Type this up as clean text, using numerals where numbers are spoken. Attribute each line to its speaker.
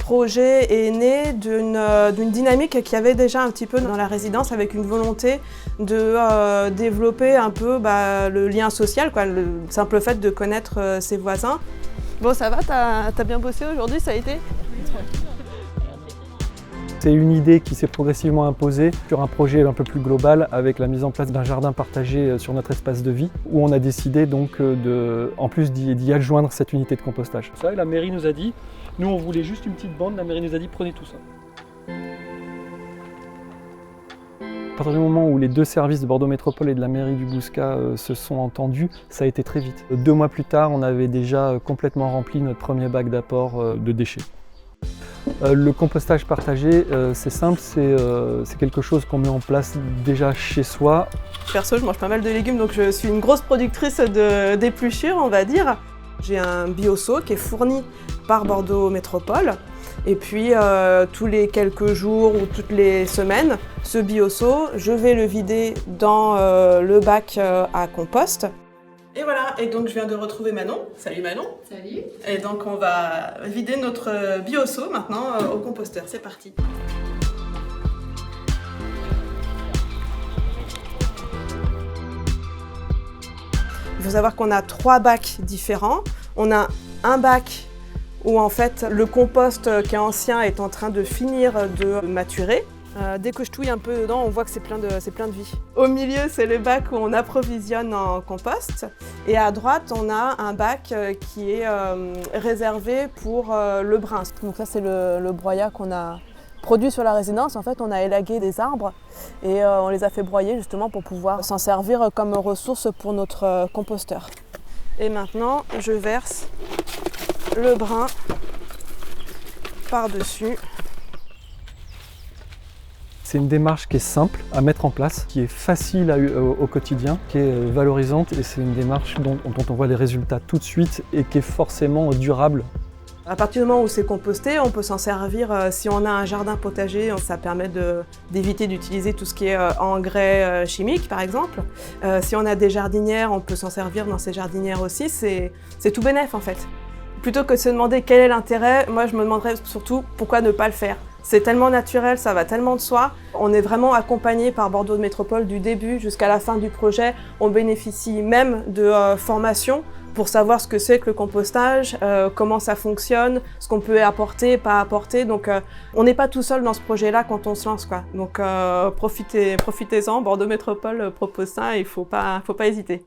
Speaker 1: projet est né d'une dynamique qu'il y avait déjà un petit peu dans la résidence, avec une volonté de développer un peu le lien social, quoi, le simple fait de connaître ses voisins. Bon, ça va, t'as bien bossé aujourd'hui, ça a été ?
Speaker 2: C'est une idée qui s'est progressivement imposée sur un projet un peu plus global avec la mise en place d'un jardin partagé sur notre espace de vie où on a décidé donc en plus d'y adjoindre cette unité de compostage. Ça, la mairie nous a dit, nous on voulait juste une petite bande, la mairie nous a dit prenez tout ça. À partir du moment où les deux services de Bordeaux Métropole et de la mairie du Bouscat se sont entendus, ça a été très vite. 2 mois plus tard, on avait déjà complètement rempli notre premier bac d'apport de déchets. Le compostage partagé, c'est simple, c'est quelque chose qu'on met en place déjà chez soi.
Speaker 1: Perso, je mange pas mal de légumes, donc je suis une grosse productrice d'épluchures, on va dire. J'ai un bioseau qui est fourni par Bordeaux Métropole. Et puis, tous les quelques jours ou toutes les semaines, ce bioseau, je vais le vider dans le bac à compost. Et voilà, et donc je viens de retrouver Manon. Salut Manon.
Speaker 3: Salut.
Speaker 1: Et donc on va vider notre bioseau maintenant au composteur. C'est parti. Il faut savoir qu'on a 3 bacs différents. On a un bac où en fait le compost qui est ancien est en train de finir de maturer. Dès que je touille un peu dedans, on voit que c'est plein de vie. Au milieu, c'est le bac où on approvisionne en compost. Et à droite, on a un bac qui est réservé pour le brin. Donc ça, c'est le broyat qu'on a produit sur la résidence. En fait, on a élagué des arbres et on les a fait broyer justement pour pouvoir s'en servir comme ressource pour notre composteur. Et maintenant, je verse le brin par-dessus.
Speaker 2: C'est une démarche qui est simple à mettre en place, qui est facile au quotidien, qui est valorisante et c'est une démarche dont on voit les résultats tout de suite et qui est forcément durable.
Speaker 1: À partir du moment où c'est composté, on peut s'en servir si on a un jardin potager. Ça permet d'éviter d'utiliser tout ce qui est engrais chimiques, par exemple. Si on a des jardinières, on peut s'en servir dans ces jardinières aussi. C'est tout bénef en fait. Plutôt que de se demander quel est l'intérêt, moi je me demanderais surtout pourquoi ne pas le faire. C'est tellement naturel, ça va tellement de soi. On est vraiment accompagné par Bordeaux Métropole du début jusqu'à la fin du projet. On bénéficie même de formations pour savoir ce que c'est que le compostage, comment ça fonctionne, ce qu'on peut apporter, pas apporter. Donc on n'est pas tout seul dans ce projet-là quand on se lance, quoi. Donc profitez-en, Bordeaux Métropole propose ça et il faut pas hésiter.